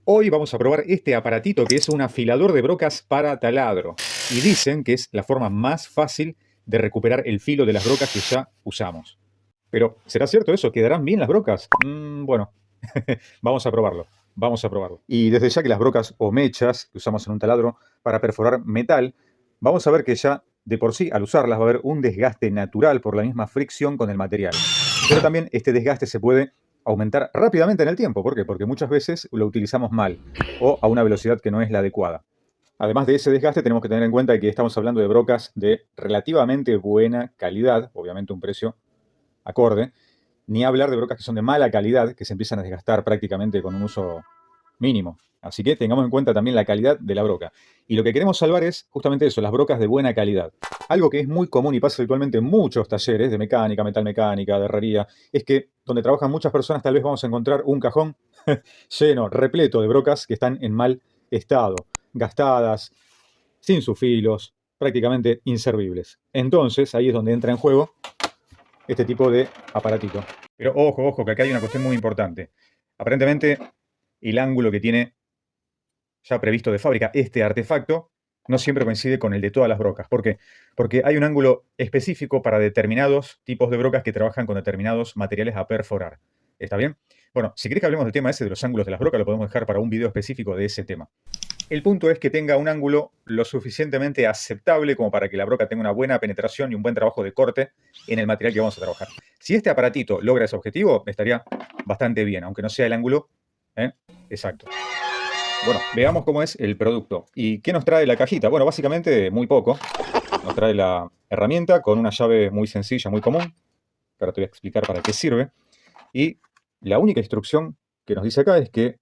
Hoy vamos a probar este aparatito que es un afilador de brocas para taladro. Y dicen que es la forma más fácil de recuperar el filo de las brocas que ya usamos. Pero, ¿será cierto eso? ¿Quedarán bien las brocas? Bueno, vamos a probarlo. Vamos a probarlo. Y desde ya que las brocas o mechas que usamos en un taladro para perforar metal, vamos a ver que ya de por sí al usarlas va a haber un desgaste natural por la misma fricción con el material. Pero también este desgaste se puede aumentar rápidamente en el tiempo. ¿Por qué? Porque muchas veces lo utilizamos mal o a una velocidad que no es la adecuada. Además de ese desgaste, tenemos que tener en cuenta que estamos hablando de brocas de relativamente buena calidad, obviamente un precio acorde, ni hablar de brocas que son de mala calidad, que se empiezan a desgastar prácticamente con un uso mínimo. Así que tengamos en cuenta también la calidad de la broca. Y lo que queremos salvar es justamente eso, las brocas de buena calidad. Algo que es muy común y pasa habitualmente en muchos talleres de mecánica, metalmecánica, de herrería, es que donde trabajan muchas personas tal vez vamos a encontrar un cajón lleno, repleto de brocas que están en mal estado, gastadas, sin sus filos, prácticamente inservibles. Entonces ahí es donde entra en juego este tipo de aparatito. Pero ojo, ojo, que acá hay una cuestión muy importante. Aparentemente, el ángulo que tiene ya previsto de fábrica este artefacto no siempre coincide con el de todas las brocas. ¿Por qué? Porque hay un ángulo específico para determinados tipos de brocas que trabajan con determinados materiales a perforar. ¿Está bien? Bueno, si querés que hablemos del tema ese de los ángulos de las brocas, lo podemos dejar para un video específico de ese tema. El punto es que tenga un ángulo lo suficientemente aceptable como para que la broca tenga una buena penetración y un buen trabajo de corte en el material que vamos a trabajar. Si este aparatito logra ese objetivo, estaría bastante bien, aunque no sea el ángulo exacto. Bueno, veamos cómo es el producto. ¿Y qué nos trae la cajita? Bueno, básicamente muy poco. Nos trae la herramienta con una llave muy sencilla, muy común. Ahora te voy a explicar para qué sirve. Y la única instrucción que nos dice acá es que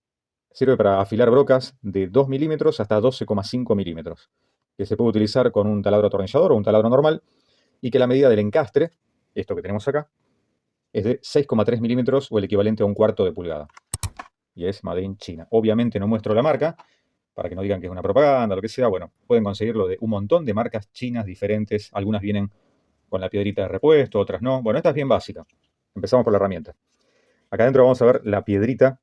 sirve para afilar brocas de 2 milímetros hasta 12,5 milímetros, que se puede utilizar con un taladro atornillador o un taladro normal, y que la medida del encastre, esto que tenemos acá, es de 6,3 milímetros o el equivalente a un cuarto de pulgada. Y es Made in China. Obviamente no muestro la marca, para que no digan que es una propaganda, lo que sea. Bueno, pueden conseguirlo de un montón de marcas chinas diferentes. Algunas vienen con la piedrita de repuesto, otras no. Bueno, esta es bien básica. Empezamos por la herramienta. Acá adentro vamos a ver la piedrita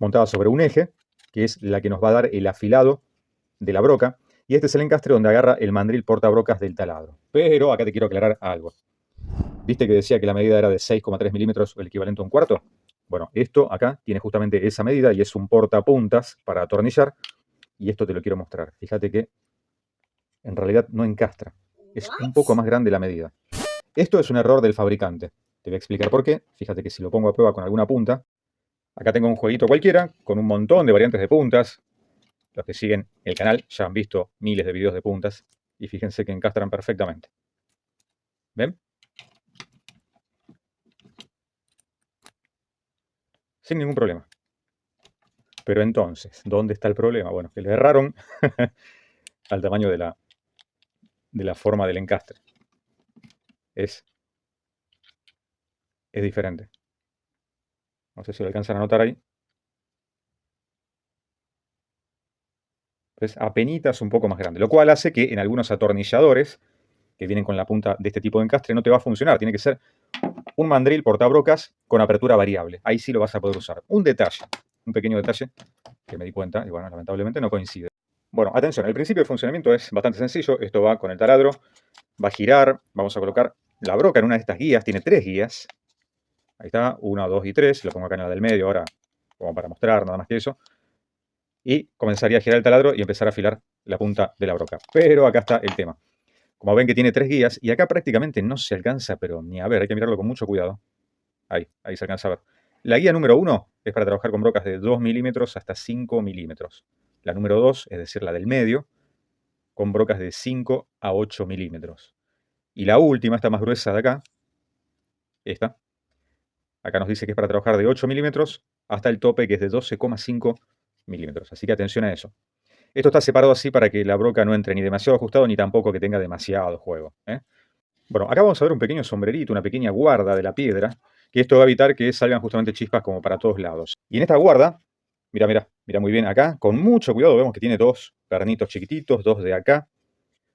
montada sobre un eje, que es la que nos va a dar el afilado de la broca. Y este es el encastre donde agarra el mandril portabrocas del taladro. Pero acá te quiero aclarar algo. ¿Viste que decía que la medida era de 6,3 milímetros, el equivalente a un cuarto? Bueno, esto acá tiene justamente esa medida y es un portapuntas para atornillar. Y esto te lo quiero mostrar. Fíjate que en realidad no encastra. Es un poco más grande la medida. Esto es un error del fabricante. Te voy a explicar por qué. Fíjate que si lo pongo a prueba con alguna punta, acá tengo un jueguito cualquiera con un montón de variantes de puntas. Los que siguen el canal ya han visto miles de videos de puntas y fíjense que encastran perfectamente. ¿Ven? Sin ningún problema. Pero entonces, ¿dónde está el problema? Bueno, que le erraron al tamaño de la forma del encastre. Es diferente. No sé si lo alcanzan a notar ahí. Es apenitas un poco más grande, lo cual hace que en algunos atornilladores que vienen con la punta de este tipo de encastre no te va a funcionar. Tiene que ser un mandril portabrocas con apertura variable. Ahí sí lo vas a poder usar. Un detalle, un pequeño detalle que me di cuenta y bueno, lamentablemente no coincide. Bueno, atención, el principio de funcionamiento es bastante sencillo. Esto va con el taladro, va a girar, vamos a colocar la broca en una de estas guías, tiene 3 guías. Ahí está, 1, 2 y 3. Lo pongo acá en la del medio ahora, como para mostrar, nada más que eso. Y comenzaría a girar el taladro y empezar a afilar la punta de la broca. Pero acá está el tema. Como ven que tiene 3 guías y acá prácticamente no se alcanza, pero ni a ver, hay que mirarlo con mucho cuidado. Ahí se alcanza a ver. La guía número 1 es para trabajar con brocas de 2 milímetros hasta 5 milímetros. La número 2, es decir, la del medio, con brocas de 5 a 8 milímetros. Y la última, esta más gruesa de acá, esta, acá nos dice que es para trabajar de 8 milímetros hasta el tope que es de 12,5 milímetros. Así que atención a eso. Esto está separado así para que la broca no entre ni demasiado ajustado ni tampoco que tenga demasiado juego. Bueno, acá vamos a ver un pequeño sombrerito, una pequeña guarda de la piedra, que esto va a evitar que salgan justamente chispas como para todos lados. Y en esta guarda, mira, mira, mira muy bien acá, con mucho cuidado, vemos que tiene 2 pernitos chiquititos, 2 de acá,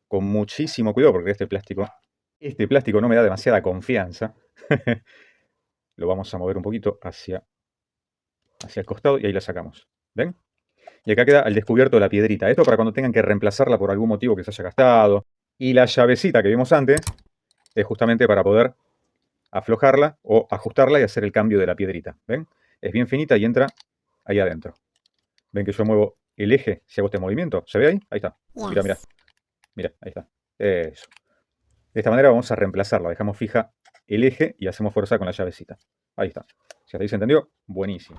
con muchísimo cuidado porque este plástico no me da demasiada confianza. Lo vamos a mover un poquito hacia el costado y ahí la sacamos. ¿Ven? Y acá queda al descubierto la piedrita. Esto para cuando tengan que reemplazarla por algún motivo que se haya gastado. Y la llavecita que vimos antes es justamente para poder aflojarla o ajustarla y hacer el cambio de la piedrita. ¿Ven? Es bien finita y entra ahí adentro. ¿Ven que yo muevo el eje si hago este movimiento? ¿Se ve ahí? Ahí está. Mira, mira. Mira, ahí está. Eso. De esta manera vamos a reemplazarla. Dejamos fija el eje y hacemos fuerza con la llavecita. Ahí está. Si hasta ahí se entendió, buenísimo.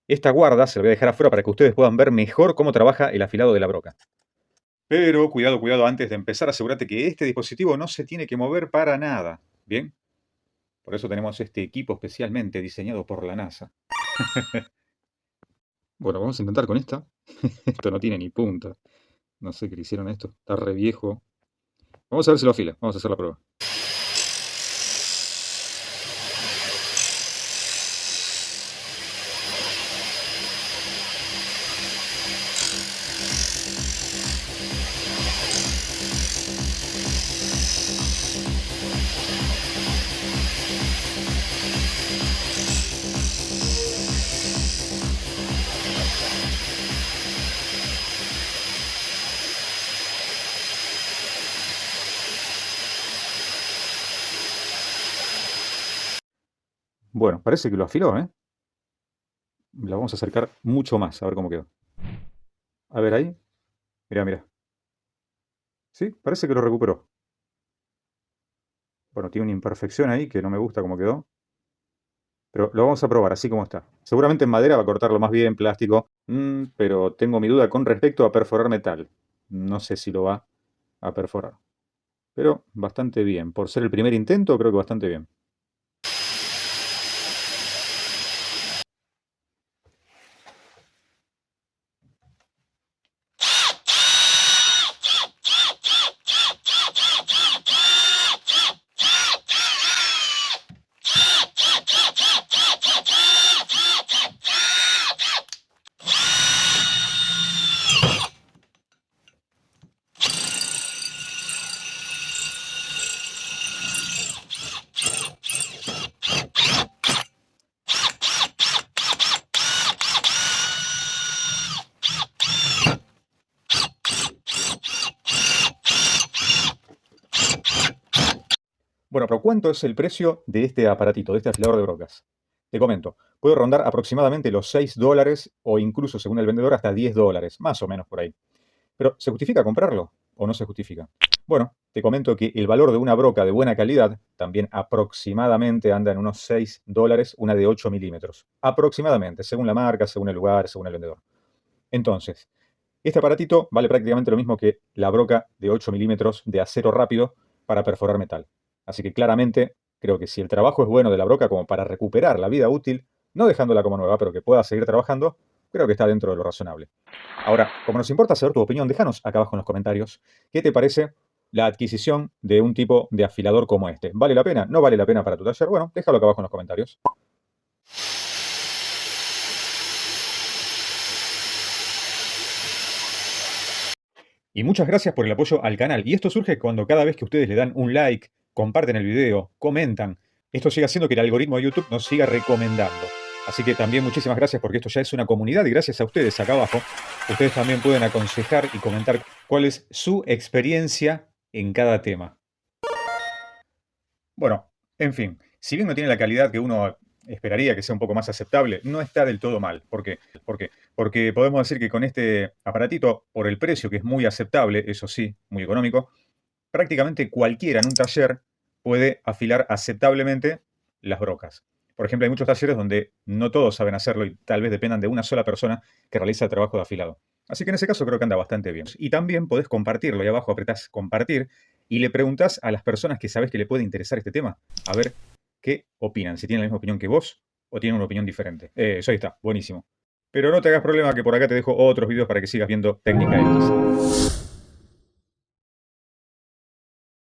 Esta guarda se la voy a dejar afuera para que ustedes puedan ver mejor cómo trabaja el afilado de la broca. Pero cuidado, cuidado, antes de empezar, asegúrate que este dispositivo no se tiene que mover para nada. ¿Bien? Por eso tenemos este equipo especialmente diseñado por la NASA. Bueno, vamos a intentar con esta. Esto no tiene ni punta. No sé qué le hicieron a esto. Está re viejo. Vamos a ver si lo afila. Vamos a hacer la prueba. Bueno, parece que lo afiló, ¿eh? La vamos a acercar mucho más, a ver cómo quedó. A ver ahí. Mira, mira. Sí, parece que lo recuperó. Bueno, tiene una imperfección ahí que no me gusta cómo quedó. Pero lo vamos a probar así como está. Seguramente en madera va a cortarlo más bien, plástico. Pero tengo mi duda con respecto a perforar metal. No sé si lo va a perforar. Pero bastante bien. Por ser el primer intento, creo que bastante bien. Bueno, pero ¿cuánto es el precio de este aparatito, de este afilador de brocas? Te comento, puede rondar aproximadamente los $6 o incluso, según el vendedor, hasta $10, más o menos por ahí. Pero, ¿se justifica comprarlo o no se justifica? Bueno, te comento que el valor de una broca de buena calidad también aproximadamente anda en unos $6, una de 8 milímetros. Aproximadamente, según la marca, según el lugar, según el vendedor. Entonces, este aparatito vale prácticamente lo mismo que la broca de 8 milímetros de acero rápido para perforar metal. Así que claramente creo que si el trabajo es bueno de la broca como para recuperar la vida útil, no dejándola como nueva, pero que pueda seguir trabajando, creo que está dentro de lo razonable. Ahora, como nos importa saber tu opinión, déjanos acá abajo en los comentarios qué te parece la adquisición de un tipo de afilador como este. ¿Vale la pena? ¿No vale la pena para tu taller? Bueno, déjalo acá abajo en los comentarios. Y muchas gracias por el apoyo al canal. Y esto surge cuando cada vez que ustedes le dan un like, comparten el video, comentan, esto sigue haciendo que el algoritmo de YouTube nos siga recomendando. Así que también muchísimas gracias porque esto ya es una comunidad y gracias a ustedes acá abajo, ustedes también pueden aconsejar y comentar cuál es su experiencia en cada tema. Bueno, en fin, si bien no tiene la calidad que uno esperaría que sea un poco más aceptable, no está del todo mal. ¿Por qué? Porque podemos decir que con este aparatito, por el precio que es muy aceptable, eso sí, muy económico, prácticamente cualquiera en un taller puede afilar aceptablemente las brocas. Por ejemplo, hay muchos talleres donde no todos saben hacerlo y tal vez dependan de una sola persona que realiza el trabajo de afilado. Así que en ese caso creo que anda bastante bien. Y también podés compartirlo. Ahí abajo apretás compartir y le preguntás a las personas que sabes que le puede interesar este tema a ver qué opinan. Si tienen la misma opinión que vos o tienen una opinión diferente. Eso ahí está, buenísimo. Pero no te hagas problema que por acá te dejo otros videos para que sigas viendo Técnica X.